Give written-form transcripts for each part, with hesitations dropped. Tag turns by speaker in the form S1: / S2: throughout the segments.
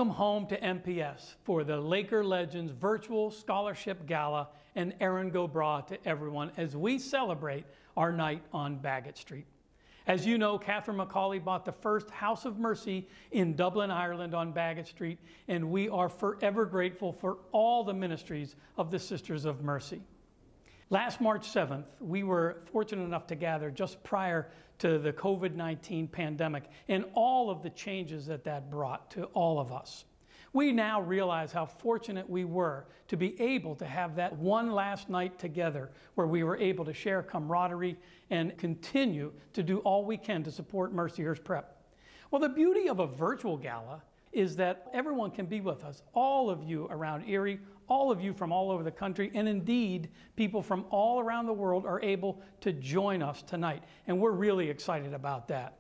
S1: Welcome home to MPS for the Laker Legends Virtual Scholarship Gala, and Erin Go Bra to everyone as we celebrate our night on Bagot Street. As you know, Catherine McCauley bought the first House of Mercy in Dublin, Ireland on Bagot Street, and we are forever grateful for all the ministries of the Sisters of Mercy. Last March 7th, we were fortunate enough to gather just prior to the COVID-19 pandemic and all of the changes that brought to all of us. We now realize how fortunate we were to be able to have that one last night together where we were able to share camaraderie and continue to do all we can to support Mercyhurst Prep. Well, the beauty of a virtual gala is that everyone can be with us, all of you around Erie, all of you from all over the country, and indeed, people from all around the world are able to join us tonight, and we're really excited about that.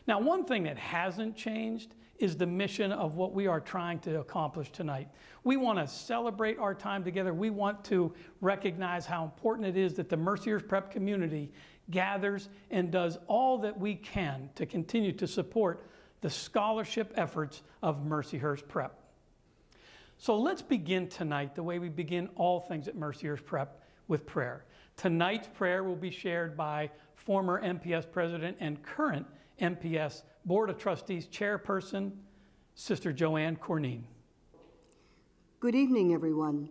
S1: Now, one thing that hasn't changed is the mission of what we are trying to accomplish tonight. We want to celebrate our time together. We want to recognize how important it is that the Mercyhurst Prep community gathers and does all that we can to continue to support the scholarship efforts of Mercyhurst Prep. So let's begin tonight the way we begin all things at Mercyhurst Prep, with prayer. Tonight's prayer will be shared by former MPS President and current MPS Board of Trustees Chairperson, Sister Joanne Corneen.
S2: Good evening, everyone.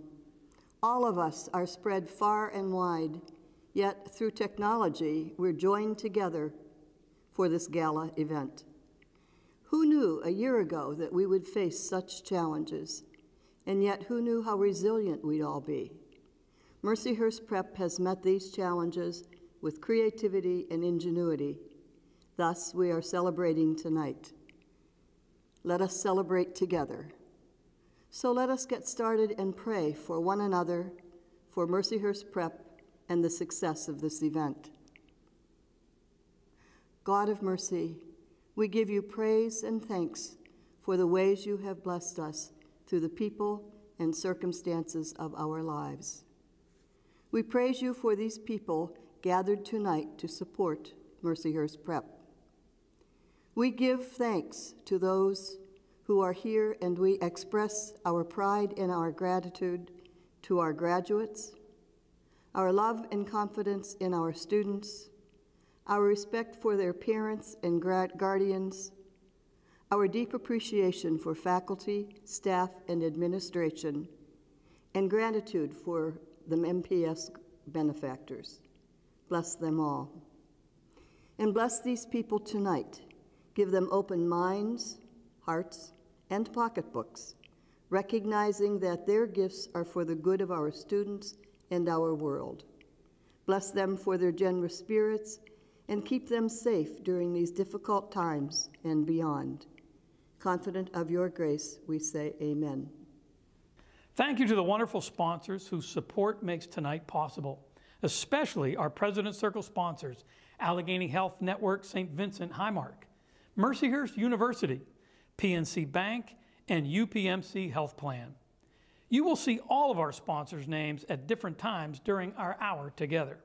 S2: All of us are spread far and wide, yet through technology, we're joined together for this gala event. Who knew a year ago that we would face such challenges? And yet, who knew how resilient we'd all be? Mercyhurst Prep has met these challenges with creativity and ingenuity. Thus, we are celebrating tonight. Let us celebrate together. So let us get started and pray for one another, for Mercyhurst Prep, and the success of this event. God of mercy, we give you praise and thanks for the ways you have blessed us through the people and circumstances of our lives. We praise you for these people gathered tonight to support Mercyhurst Prep. We give thanks to those who are here, and we express our pride and our gratitude to our graduates, our love and confidence in our students, our respect for their parents and guardians, our deep appreciation for faculty, staff, and administration, and gratitude for the MPS benefactors. Bless them all. And bless these people tonight. Give them open minds, hearts, and pocketbooks, recognizing that their gifts are for the good of our students and our world. Bless them for their generous spirits and keep them safe during these difficult times and beyond. Confident of your grace, we say amen.
S1: Thank you to the wonderful sponsors whose support makes tonight possible, especially our President's Circle sponsors, Allegheny Health Network, St. Vincent Highmark, Mercyhurst University, PNC Bank, and UPMC Health Plan. You will see all of our sponsors' names at different times during our hour together.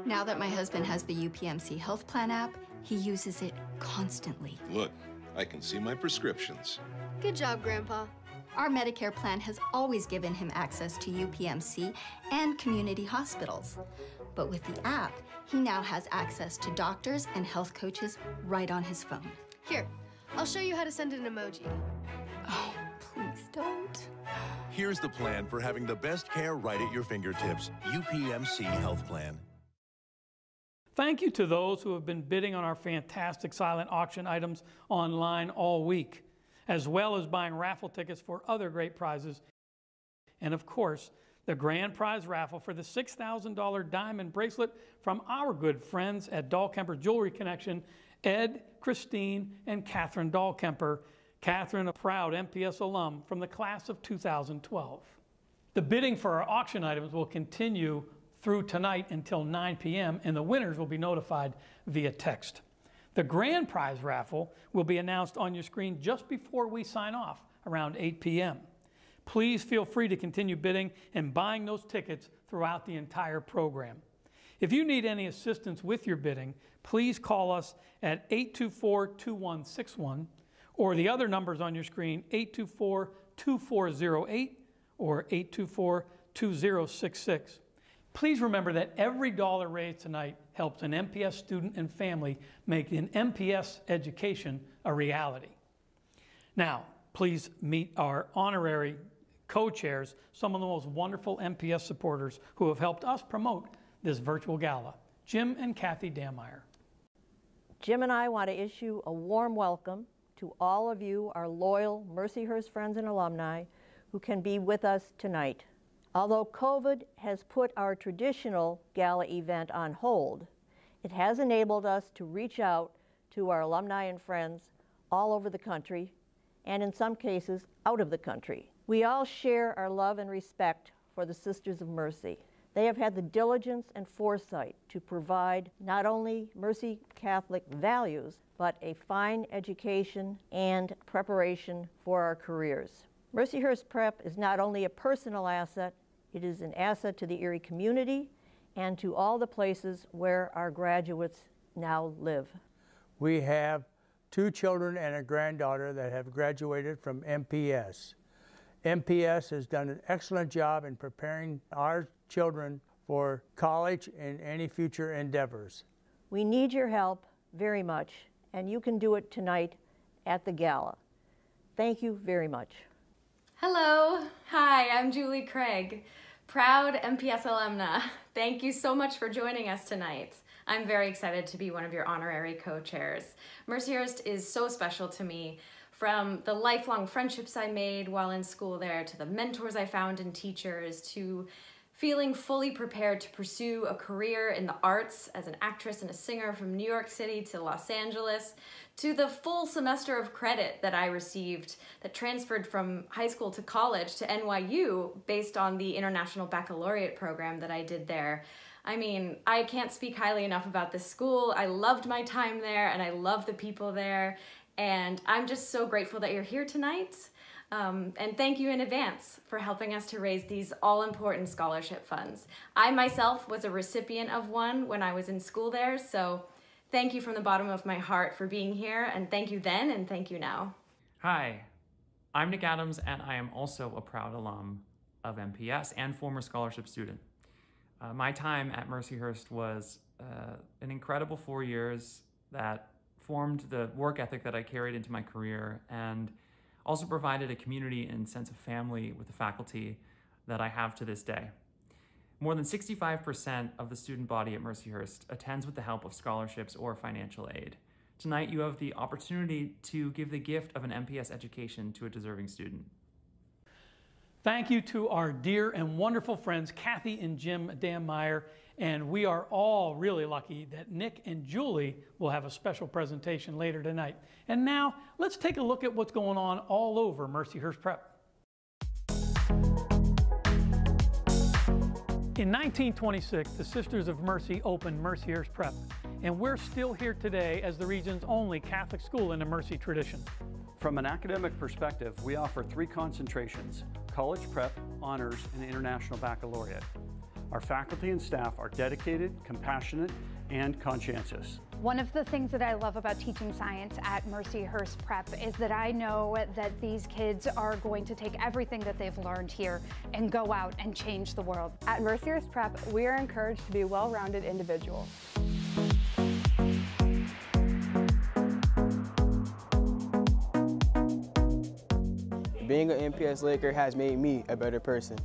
S3: Now that my husband has the UPMC Health Plan app, he uses it constantly.
S4: Look, I can see my prescriptions.
S5: Good job, Grandpa.
S3: Our Medicare plan has always given him access to UPMC and community hospitals. But with the app, he now has access to doctors and health coaches right on his phone.
S5: Here, I'll show you how to send an emoji.
S3: Oh, please don't.
S6: Here's the plan for having the best care right at your fingertips. UPMC Health Plan.
S1: Thank you to those who have been bidding on our fantastic silent auction items online all week, as well as buying raffle tickets for other great prizes. And of course, the grand prize raffle for the $6,000 diamond bracelet from our good friends at Dahlkemper Jewelry Connection, Ed, Christine, and Catherine Dahlkemper, Catherine, a proud MPS alum from the class of 2012. The bidding for our auction items will continue through tonight until 9 p.m. and the winners will be notified via text. The grand prize raffle will be announced on your screen just before we sign off around 8 p.m. Please feel free to continue bidding and buying those tickets throughout the entire program. If you need any assistance with your bidding, please call us at 824-2161 or the other numbers on your screen, 824-2408 or 824-2066. Please remember that every dollar raised tonight helps an MPS student and family make an MPS education a reality. Now, please meet our honorary co-chairs, some of the most wonderful MPS supporters who have helped us promote this virtual gala, Jim and Kathy Dameyer.
S7: Jim and I want to issue a warm welcome to all of you, our loyal Mercyhurst friends and alumni who can be with us tonight. Although COVID has put our traditional gala event on hold, it has enabled us to reach out to our alumni and friends all over the country, and in some cases, out of the country. We all share our love and respect for the Sisters of Mercy. They have had the diligence and foresight to provide not only Mercy Catholic values, but a fine education and preparation for our careers. Mercyhurst Prep is not only a personal asset, it is an asset to the Erie community and to all the places where our graduates now live.
S8: We have 2 children and a granddaughter that have graduated from MPS. MPS has done an excellent job in preparing our children for college and any future endeavors.
S7: We need your help very much, and you can do it tonight at the gala. Thank you very much.
S9: Hello, hi, I'm Julie Craig, proud MPS alumna. Thank you so much for joining us tonight. I'm very excited to be one of your honorary co-chairs. Mercyhurst is so special to me, from the lifelong friendships I made while in school there, to the mentors I found in teachers, to feeling fully prepared to pursue a career in the arts as an actress and a singer from New York City to Los Angeles, to the full semester of credit that I received that transferred from high school to college to NYU based on the International Baccalaureate program that I did there. I mean, I can't speak highly enough about this school. I loved my time there and I love the people there. And I'm just so grateful that you're here tonight. And thank you in advance for helping us to raise these all-important scholarship funds. I myself was a recipient of one when I was in school there, so thank you from the bottom of my heart for being here, and thank you then and thank you now.
S10: Hi, I'm Nick Adams, and I am also a proud alum of MPS and former scholarship student. My time at Mercyhurst was an incredible 4 years that formed the work ethic that I carried into my career and also provided a community and sense of family with the faculty that I have to this day. More than 65% of the student body at Mercyhurst attends with the help of scholarships or financial aid. Tonight you have the opportunity to give the gift of an MPS education to a deserving student.
S1: Thank you to our dear and wonderful friends, Kathy and Jim Dameyer, and we are all really lucky that Nick and Julie will have a special presentation later tonight. And now, let's take a look at what's going on all over Mercyhurst Prep. In 1926, the Sisters of Mercy opened Mercyhurst Prep, and we're still here today as the region's only Catholic school in the Mercy tradition.
S11: From an academic perspective, we offer 3 concentrations: college prep, honors, and international baccalaureate. Our faculty and staff are dedicated, compassionate, and conscientious.
S12: One of the things that I love about teaching science at Mercyhurst Prep is that I know that these kids are going to take everything that they've learned here and go out and change the world.
S13: At Mercyhurst Prep, we are encouraged to be well-rounded individuals.
S14: Being an MPS Laker has made me a better person.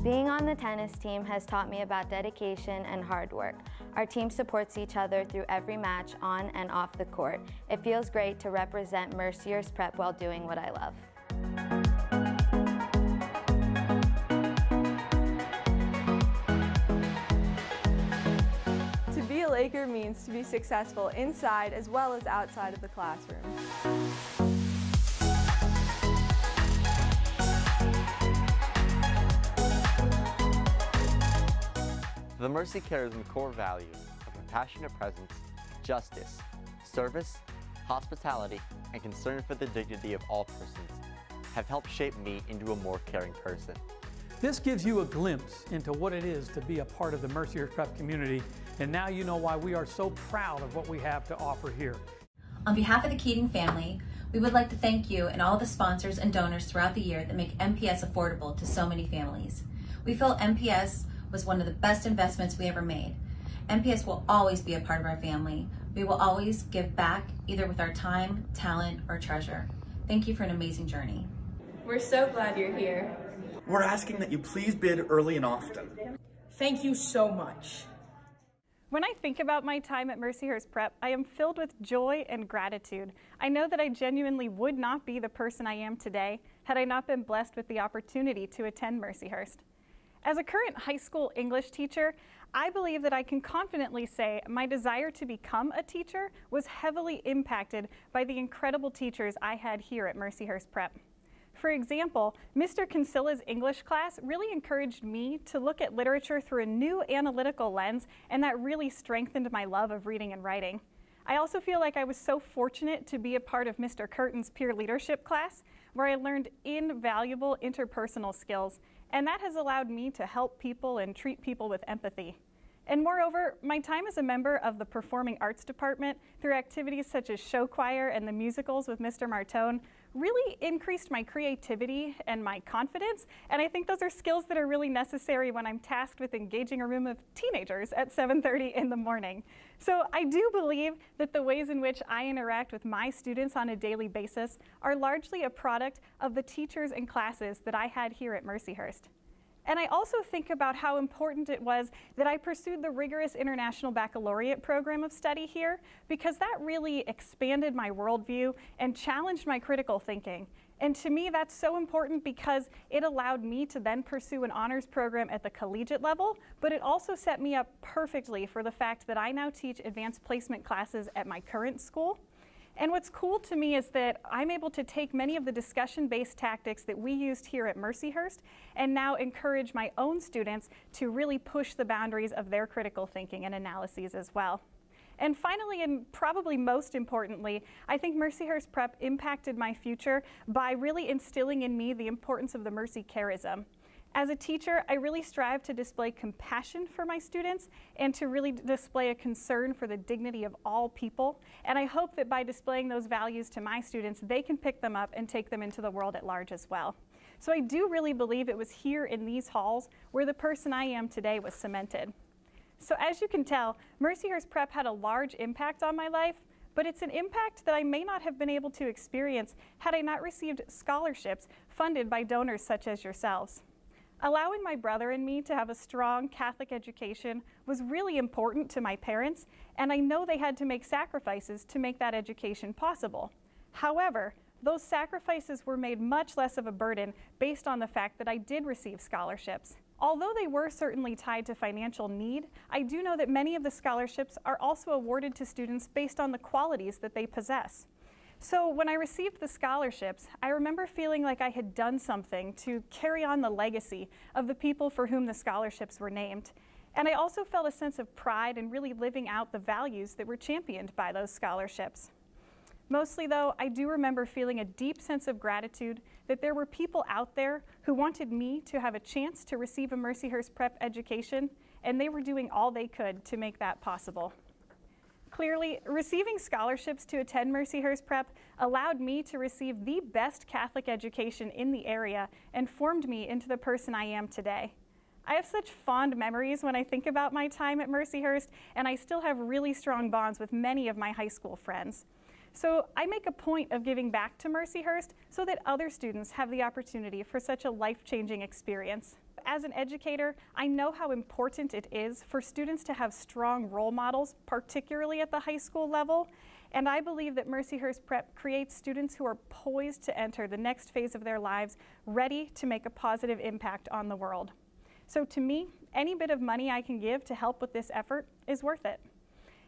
S15: Being on the tennis team has taught me about dedication and hard work. Our team supports each other through every match on and off the court. It feels great to represent Mercyhurst Prep while doing what I love.
S13: To be a Laker means to be successful inside as well as outside of the classroom.
S16: The Mercy Charism core values of compassionate presence, justice, service, hospitality, and concern for the dignity of all persons have helped shape me into a more caring person.
S1: This gives you a glimpse into what it is to be a part of the Mercyhurst Prep community, and now you know why we are so proud of what we have to offer here.
S17: On behalf of the Keating family, we would like to thank you and all the sponsors and donors throughout the year that make MPS affordable to so many families. We feel MPS was one of the best investments we ever made. MPS will always be a part of our family. We will always give back, either with our time, talent, or treasure. Thank you for an amazing journey.
S18: We're so glad you're here.
S19: We're asking that you please bid early and often.
S18: Thank you so much.
S20: When I think about my time at Mercyhurst Prep, I am filled with joy and gratitude. I know that I genuinely would not be the person I am today had I not been blessed with the opportunity to attend Mercyhurst. As a current high school English teacher, I believe that I can confidently say my desire to become a teacher was heavily impacted by the incredible teachers I had here at Mercyhurst Prep. For example, Mr. Consilla's English class really encouraged me to look at literature through a new analytical lens, and that really strengthened my love of reading and writing. I also feel like I was so fortunate to be a part of Mr. Curtin's peer leadership class, where I learned invaluable interpersonal skills, and that has allowed me to help people and treat people with empathy. And moreover, my time as a member of the Performing Arts Department through activities such as show choir and the musicals with Mr. Martone really increased my creativity and my confidence, and I think those are skills that are really necessary when I'm tasked with engaging a room of teenagers at 7:30 in the morning. So I do believe that the ways in which I interact with my students on a daily basis are largely a product of the teachers and classes that I had here at Mercyhurst. And I also think about how important it was that I pursued the rigorous International Baccalaureate program of study here, because that really expanded my worldview and challenged my critical thinking. And to me, that's so important because it allowed me to then pursue an honors program at the collegiate level, but it also set me up perfectly for the fact that I now teach advanced placement classes at my current school. And what's cool to me is that I'm able to take many of the discussion-based tactics that we used here at Mercyhurst and now encourage my own students to really push the boundaries of their critical thinking and analyses as well. And finally, and probably most importantly, I think Mercyhurst Prep impacted my future by really instilling in me the importance of the Mercy Charism. As a teacher, I really strive to display compassion for my students and to really display a concern for the dignity of all people. And I hope that by displaying those values to my students, they can pick them up and take them into the world at large as well. So I do really believe it was here in these halls where the person I am today was cemented. So as you can tell, Mercyhurst Prep had a large impact on my life, but it's an impact that I may not have been able to experience had I not received scholarships funded by donors such as yourselves. Allowing my brother and me to have a strong Catholic education was really important to my parents, and I know they had to make sacrifices to make that education possible. However, those sacrifices were made much less of a burden based on the fact that I did receive scholarships. Although they were certainly tied to financial need, I do know that many of the scholarships are also awarded to students based on the qualities that they possess. So when I received the scholarships, I remember feeling like I had done something to carry on the legacy of the people for whom the scholarships were named. And I also felt a sense of pride in really living out the values that were championed by those scholarships. Mostly though, I do remember feeling a deep sense of gratitude that there were people out there who wanted me to have a chance to receive a Mercyhurst Prep education, and they were doing all they could to make that possible. Clearly, receiving scholarships to attend Mercyhurst Prep allowed me to receive the best Catholic education in the area and formed me into the person I am today. I have such fond memories when I think about my time at Mercyhurst, and I still have really strong bonds with many of my high school friends. So I make a point of giving back to Mercyhurst so that other students have the opportunity for such a life-changing experience. As an educator, I know how important it is for students to have strong role models, particularly at the high school level, and I believe that Mercyhurst Prep creates students who are poised to enter the next phase of their lives, ready to make a positive impact on the world. So to me, any bit of money I can give to help with this effort is worth it.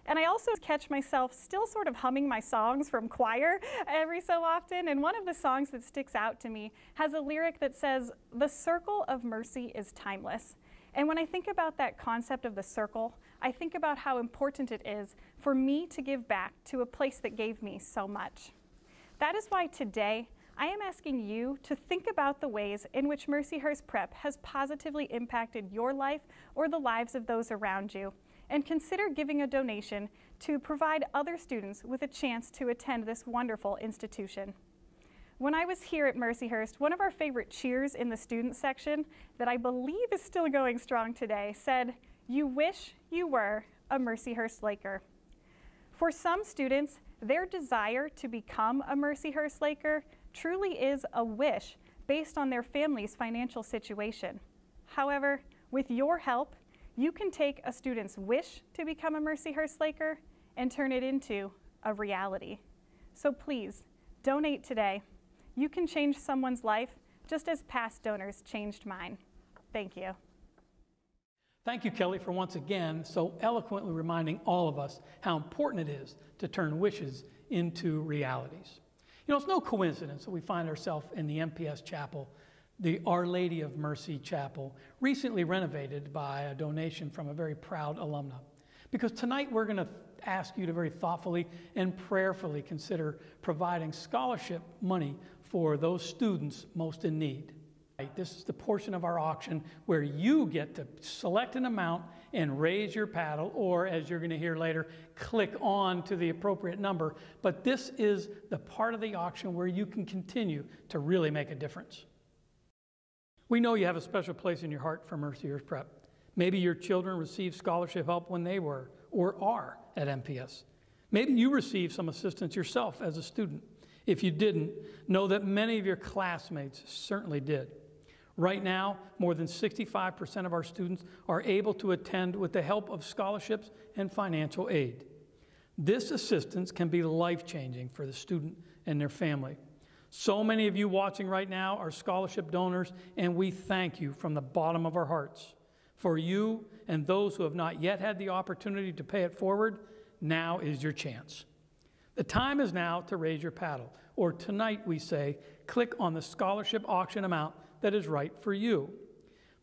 S20: And I also catch myself still sort of humming my songs from choir every so often, and one of the songs that sticks out to me has a lyric that says, "The circle of mercy is timeless." And when I think about that concept of the circle, I think about how important it is for me to give back to a place that gave me so much. That is why today, I am asking you to think about the ways in which Mercyhurst Prep has positively impacted your life or the lives of those around you, and consider giving a donation to provide other students with a chance to attend this wonderful institution. When I was here at Mercyhurst, one of our favorite cheers in the student section that I believe is still going strong today said, "You wish you were a Mercyhurst Laker." For some students, their desire to become a Mercyhurst Laker truly is a wish based on their family's financial situation. However, with your help, you can take a student's wish to become a Mercyhurst Laker and turn it into a reality. So please, donate today. You can change someone's life just as past donors changed mine. Thank you.
S1: Thank you, Kelly, for once again so eloquently reminding all of us how important it is to turn wishes into realities. You know, it's no coincidence that we find ourselves in the MPS chapel, the Our Lady of Mercy Chapel, recently renovated by a donation from a very proud alumna. Because tonight we're going to ask you to very thoughtfully and prayerfully consider providing scholarship money for those students most in need. This is the portion of our auction where you get to select an amount and raise your paddle, or as you're going to hear later, click on to the appropriate number. But this is the part of the auction where you can continue to really make a difference. We know you have a special place in your heart for Mercyhurst Prep. Maybe your children received scholarship help when they were or are at MPS. Maybe you received some assistance yourself as a student. If you didn't, know that many of your classmates certainly did. Right now, more than 65% of our students are able to attend with the help of scholarships and financial aid. This assistance can be life-changing for the student and their family. So many of you watching right now are scholarship donors, and we thank you from the bottom of our hearts. For you and those who have not yet had the opportunity to pay it forward, now is your chance. The time is now to raise your paddle, or tonight we say, click on the scholarship auction amount that is right for you.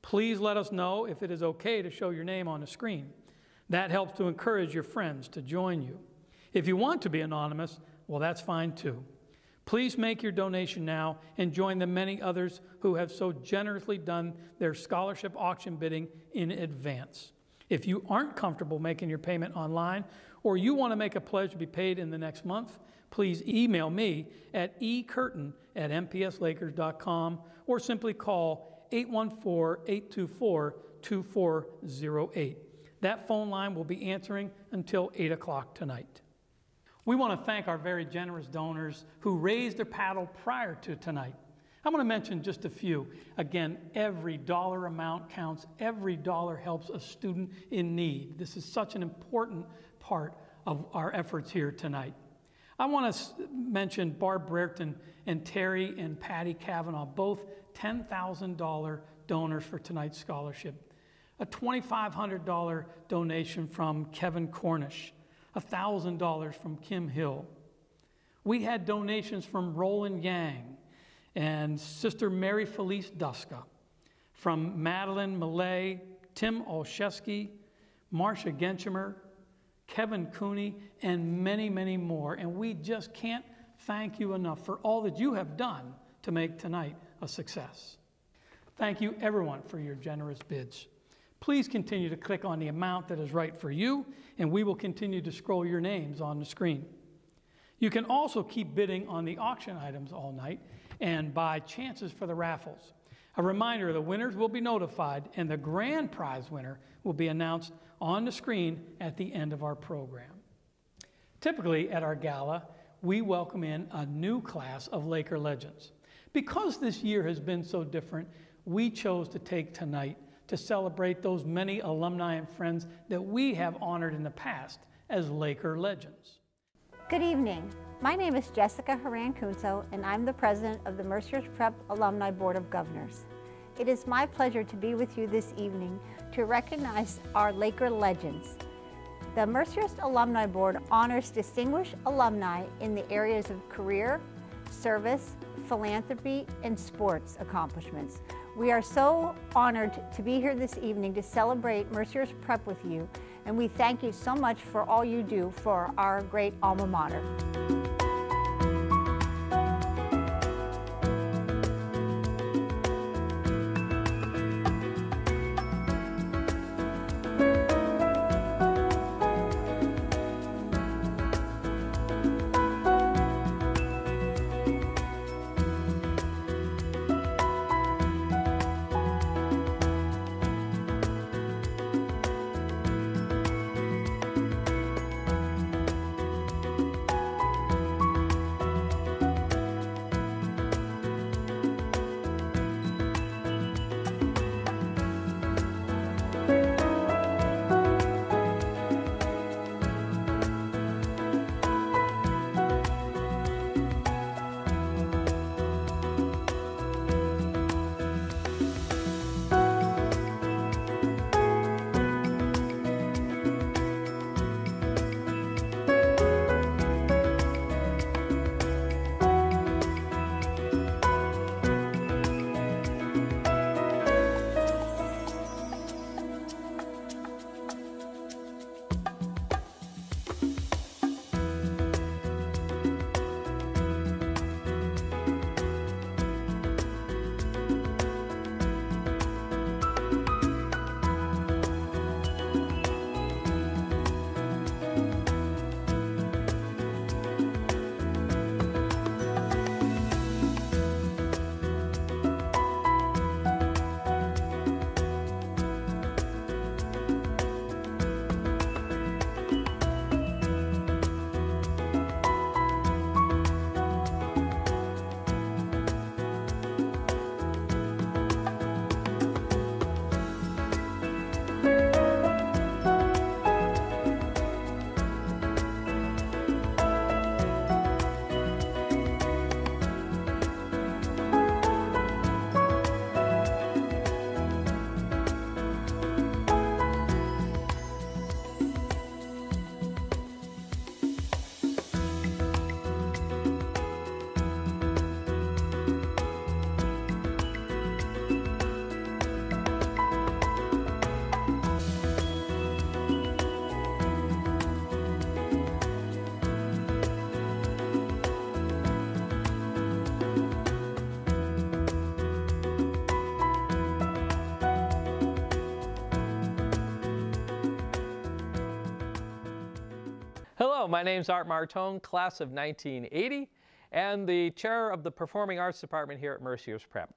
S1: Please let us know if it is okay to show your name on the screen. That helps to encourage your friends to join you. If you want to be anonymous, well, that's fine too. Please make your donation now and join the many others who have so generously done their scholarship auction bidding in advance. If you aren't comfortable making your payment online, or you want to make a pledge to be paid in the next month, please email me at ecurtain@mpslakers.com or simply call 814-824-2408. That phone line will be answering until 8 o'clock tonight. We want to thank our very generous donors who raised their paddle prior to tonight. I want to mention just a few. Again, every dollar amount counts. Every dollar helps a student in need. This is such an important part of our efforts here tonight. I want to mention Barb Brereton and Terry and Patty Kavanaugh, both $10,000 donors for tonight's scholarship. A $2,500 donation from Kevin Cornish. $1,000 from Kim Hill. We had donations from Roland Yang and Sister Mary Felice Duska, from Madeline Millay, Tim Olszewski, Marcia Genshimer, Kevin Cooney, and many, many more. And we just can't thank you enough for all that you have done to make tonight a success. Thank you, everyone, for your generous bids. Please continue to click on the amount that is right for you, and we will continue to scroll your names on the screen. You can also keep bidding on the auction items all night and buy chances for the raffles. A reminder, the winners will be notified, and the grand prize winner will be announced on the screen at the end of our program. Typically at our gala, we welcome in a new class of Laker legends. Because this year has been so different, we chose to take tonight to celebrate those many alumni and friends that we have honored in the past as Laker legends.
S21: Good evening. My name is Jessica Haran-Kunso, and I'm the president of the Mercyhurst Prep Alumni Board of Governors. It is my pleasure to be with you this evening to recognize our Laker legends. The Mercyhurst Alumni Board honors distinguished alumni in the areas of career, service, philanthropy, and sports accomplishments. We are so honored to be here this evening to celebrate Mercyhurst Prep with you, and we thank you so much for all you do for our great alma mater.
S22: Hello, my name's Art Martone, class of 1980, and the chair of the Performing Arts Department here at Mercyhurst Prep.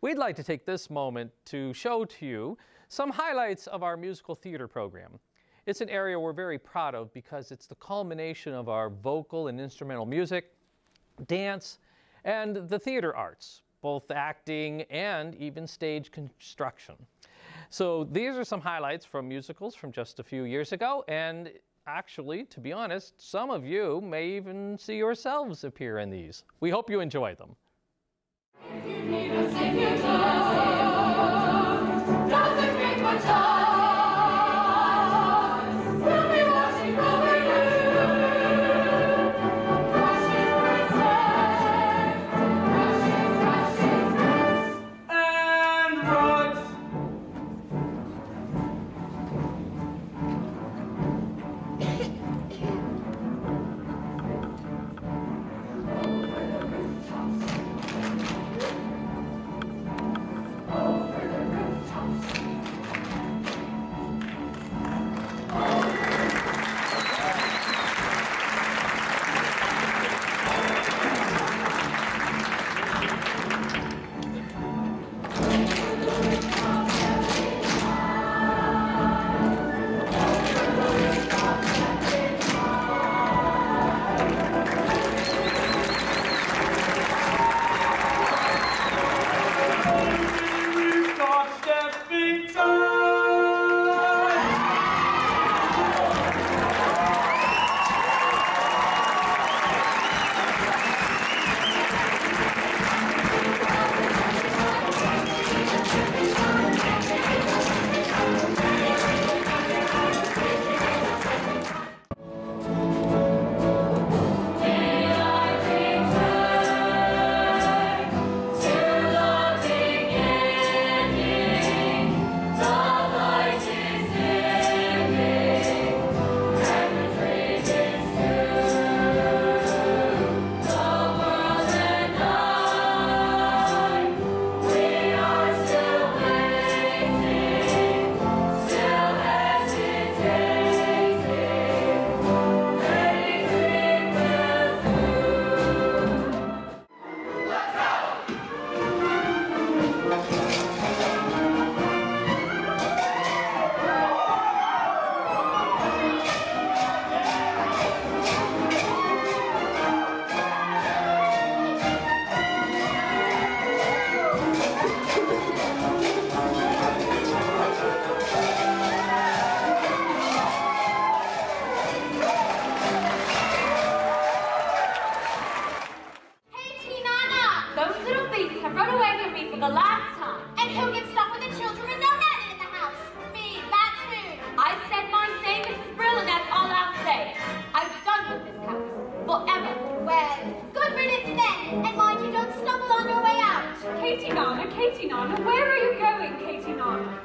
S22: We'd like to take this moment to show to you some highlights of our musical theater program. It's an area we're very proud of because it's the culmination of our vocal and instrumental music, dance, and the theater arts, both acting and even stage construction. So these are some highlights from musicals from just a few years ago, and actually, to be honest, some of you may even see yourselves appear in these. We hope you enjoy them.
S23: If you need a savior, doesn't make much odds. We'll be watching over you. Crashes, and rods.
S2: the last time.
S4: And who gets stuck with the children with no nanny in the house? Me, that's who.
S2: I said my say, Mrs. Brill, and that's all I'll say. I'm done with this house. Forever.
S4: Well, good riddance then. And mind you don't stumble on your way out.
S2: Katie Nana, where are you going, Katie Nana?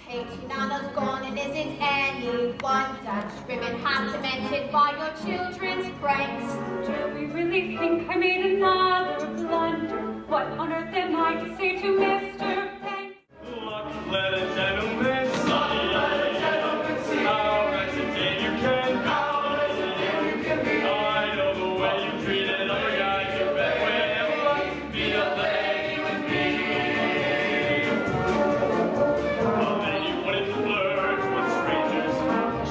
S4: Katie Nana's gone and isn't any wonder. Driven half demented by your children's pranks.
S2: Do we really think I made another blunder? What on earth am I to say to Mr. Banks?
S23: Look, let a gentleman see. How resident you can be. I know the way you treated other guys. You bet well, be a lady with me. A lady wouldn't flirt with strangers.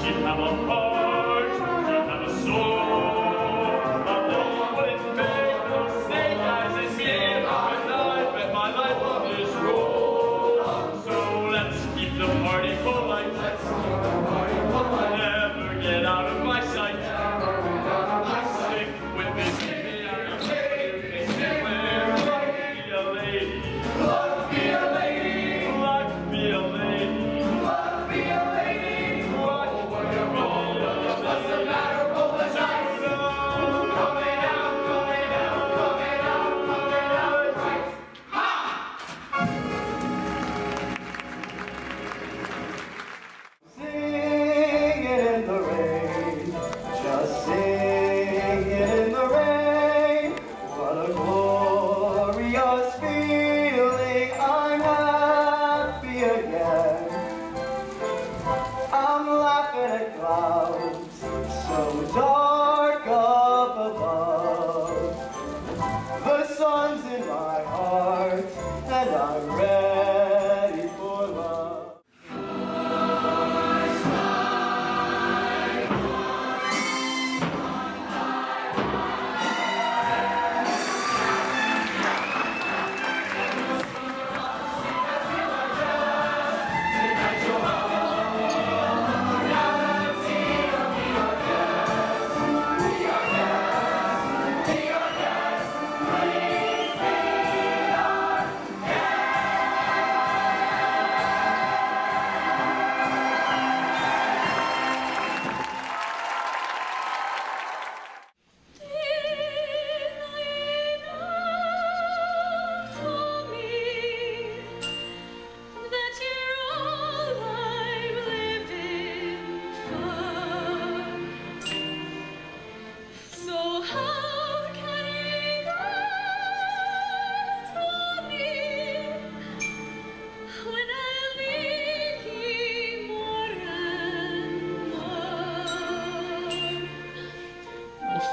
S23: She'd have a heart, she'd have a soul. A lady wouldn't make no snake eyes at me. And I bet my life on this roll. So let's keep the party polite. Let's keep the party polite. Never get out of my sight. Stick with me, baby. I'm kidding. Stick with me. Be a lady. Love, be a lady. Love, be a lady. Love, be a lady. What you roll? What's the matter? Roll the dice. Coming out, coming out, coming out, coming out. Ha! Sing it in the rain, just sing it in the rain. What a glorious feeling, I'm happy again. I'm laughing at clouds so dark up above. The sun's in my heart and I'm ready for love.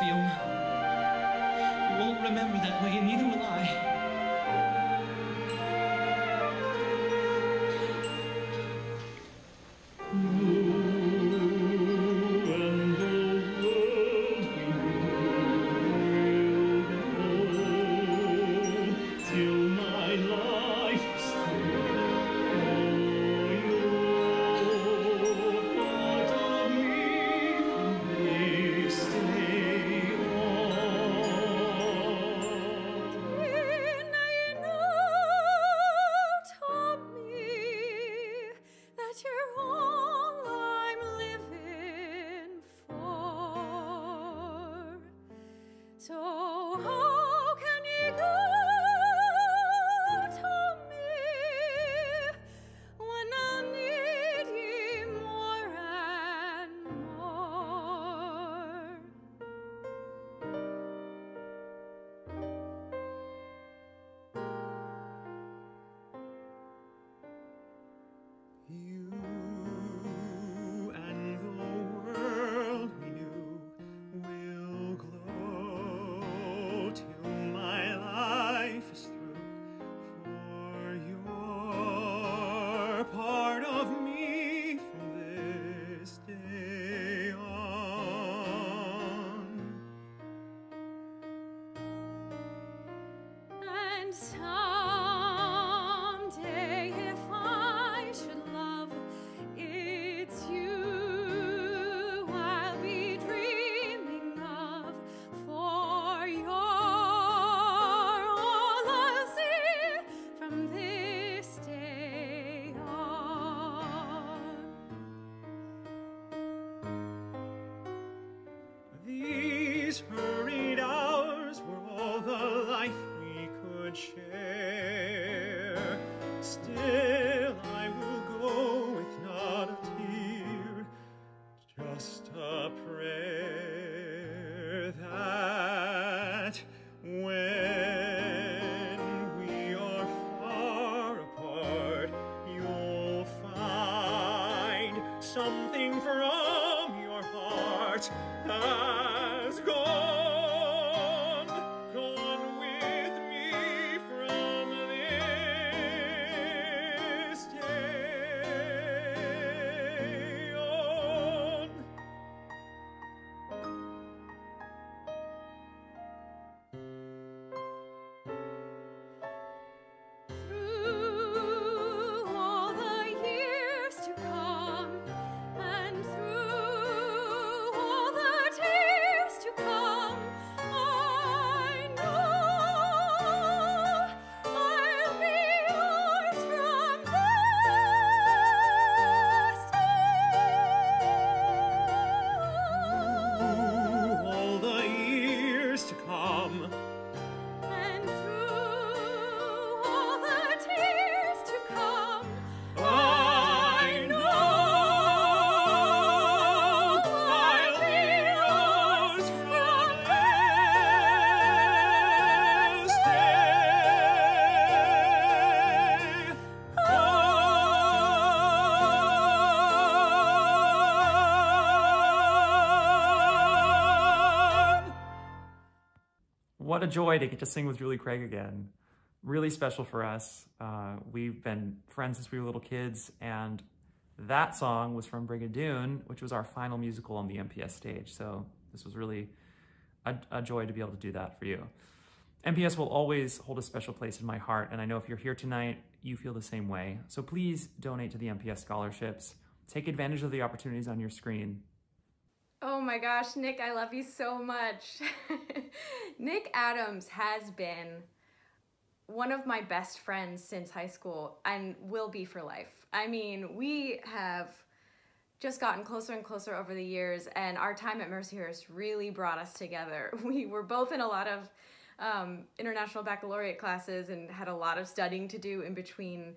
S5: You won't remember that way, and neither will I.
S2: So how can you go, Tommy, when I need you more and more?
S5: You and the world we knew will glow till my life is through, for you're part of me from this day on.
S2: And someday if I should love, it's you I'll be dreaming of, for you're
S5: a chair. Still I will go with not a tear, just a prayer that when we are far apart, you'll find something from your heart has gone with me from this day on.
S2: Through all the years to come, and through all the tears to come, I know I'll be yours from this
S5: Through all the years to come,
S2: and through all the tears to come,
S5: I know I'll be yours from this day on.
S10: What a joy to get to sing with Julie Craig again. Really special for us. We've been friends since we were little kids, and that song was from Brigadoon, which was our final musical on the MPS stage. So this was really a joy to be able to do that for you. MPS will always hold a special place in my heart, and I know if you're here tonight, you feel the same way. So please donate to the MPS scholarships. Take advantage of the opportunities on your screen.
S9: Oh my gosh, Nick, I love you so much. Nick Adams has been one of my best friends since high school and will be for life. I mean, we have just gotten closer and closer over the years, and our time at Mercyhurst really brought us together. We were both in a lot of international baccalaureate classes and had a lot of studying to do in between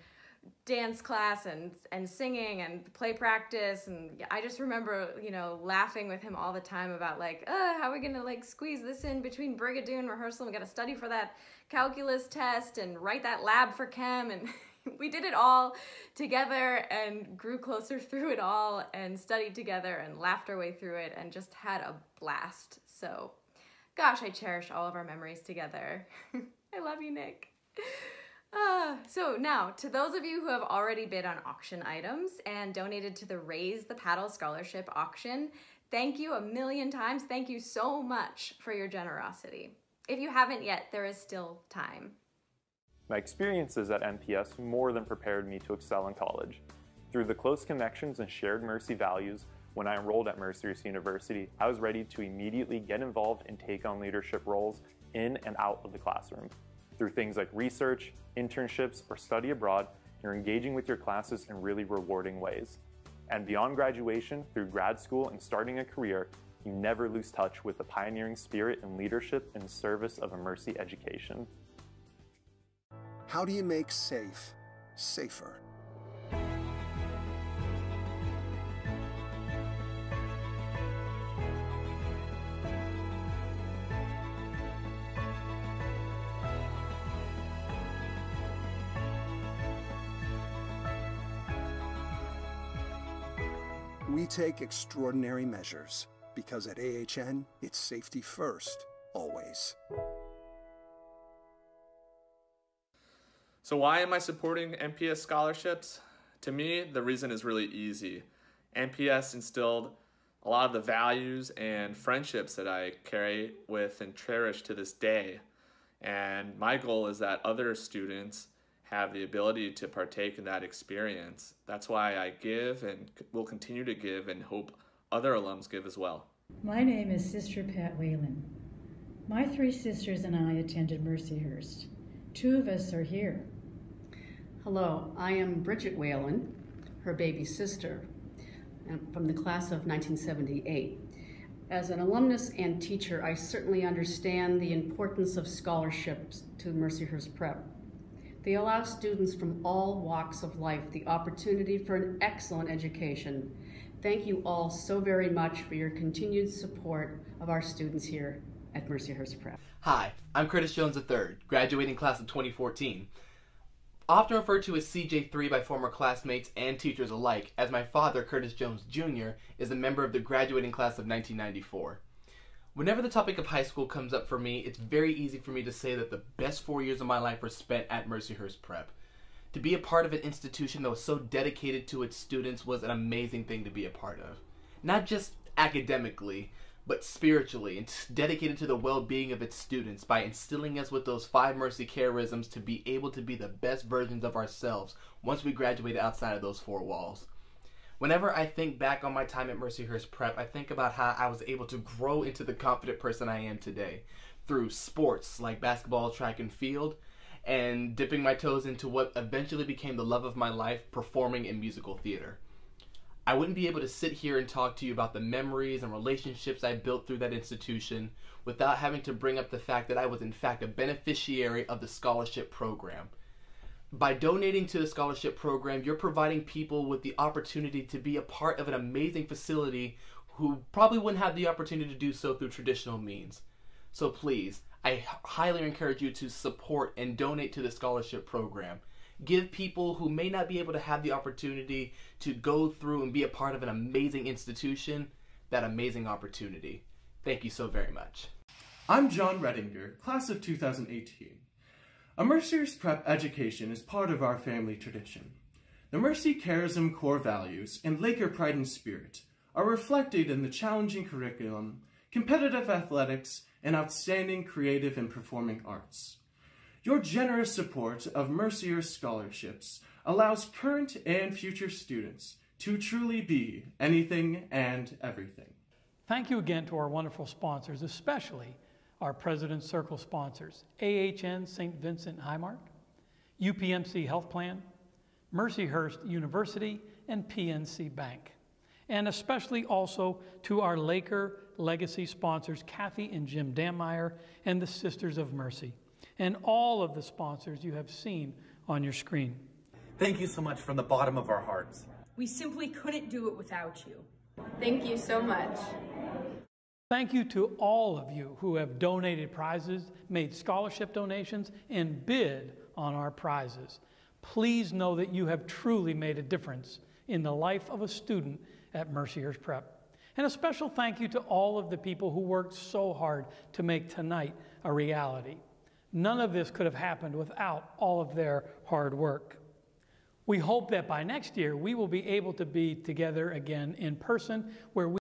S9: dance class and singing and play practice, and I just remember, you know, laughing with him all the time about like, how are we gonna like squeeze this in between Brigadoon rehearsal? We gotta study for that calculus test and write that lab for chem, and we did it all together and grew closer through it all and studied together and laughed our way through it and just had a blast. So gosh, I cherish all of our memories together. I love you, Nick. So now, to those of you who have already bid on auction items and donated to the Raise the Paddle Scholarship auction, thank you a million times. Thank you so much for your generosity. If you haven't yet, there is still time.
S3: My experiences at MPS more than prepared me to excel in college. Through the close connections and shared Mercy values, when I enrolled at Mercyhurst University, I was ready to immediately get involved and take on leadership roles in and out of the classroom. Through things like research, internships, or study abroad, you're engaging with your classes in really rewarding ways. And beyond graduation, through grad school and starting a career, you never lose touch with the pioneering spirit and leadership in service of a Mercy education.
S6: How do you make safe safer? We take extraordinary measures because at AHN, it's safety first, always.
S8: So why am I supporting MPS scholarships? To me, the reason is really easy. MPS instilled a lot of the values and friendships that I carry with and cherish to this day. And my goal is that other students have the ability to partake in that experience. That's why I give and will continue to give and hope other alums give as well.
S24: My name is Sister Pat Whalen. My three sisters and I attended Mercyhurst. Two of us are here.
S25: Hello, I am Bridget Whalen, her baby sister, from the class of 1978. As an alumnus and teacher, I certainly understand the importance of scholarships to Mercyhurst Prep. They allow students from all walks of life the opportunity for an excellent education. Thank you all so very much for your continued support of our students here at Mercyhurst Prep.
S7: Hi, I'm Curtis Jones III, graduating class of 2014. Often referred to as CJ3 by former classmates and teachers alike, as my father, Curtis Jones Jr., is a member of the graduating class of 1994. Whenever the topic of high school comes up for me, it's very easy for me to say that the best 4 years of my life were spent at Mercyhurst Prep. To be a part of an institution that was so dedicated to its students was an amazing thing to be a part of. Not just academically, but spiritually, and dedicated to the well-being of its students by instilling us with those 5 Mercy Careisms to be able to be the best versions of ourselves once we graduate outside of those 4 walls. Whenever I think back on my time at Mercyhurst Prep, I think about how I was able to grow into the confident person I am today through sports like basketball, track, and field, and dipping my toes into what eventually became the love of my life, performing in musical theater. I wouldn't be able to sit here and talk to you about the memories and relationships I built through that institution without having to bring up the fact that I was in fact a beneficiary of the scholarship program. By donating to the scholarship program, you're providing people with the opportunity to be a part of an amazing facility who probably wouldn't have the opportunity to do so through traditional means. So please, I highly encourage you to support and donate to the scholarship program. Give people who may not be able to have the opportunity to go through and be a part of an amazing institution that amazing opportunity. Thank you so very much.
S11: I'm John Redinger, class of 2018. A Mercyhurst Prep education is part of our family tradition. The Mercy Charism core values and Laker pride and spirit are reflected in the challenging curriculum, competitive athletics, and outstanding creative and performing arts. Your generous support of Mercyhurst scholarships allows current and future students to truly be anything and everything.
S1: Thank you again to our wonderful sponsors, especially our President's Circle sponsors, AHN St. Vincent Highmark, UPMC Health Plan, Mercyhurst University, and PNC Bank. And especially also to our Laker Legacy sponsors, Kathy and Jim Dammeier, and the Sisters of Mercy, and all of the sponsors you have seen on your screen.
S19: Thank you so much from the bottom of our hearts.
S18: We simply couldn't do it without you.
S13: Thank you so much.
S1: Thank you to all of you who have donated prizes, made scholarship donations, and bid on our prizes. Please know that you have truly made a difference in the life of a student at Mercyhurst Prep. And a special thank you to all of the people who worked so hard to make tonight a reality. None of this could have happened without all of their hard work. We hope that by next year we will be able to be together again in person where we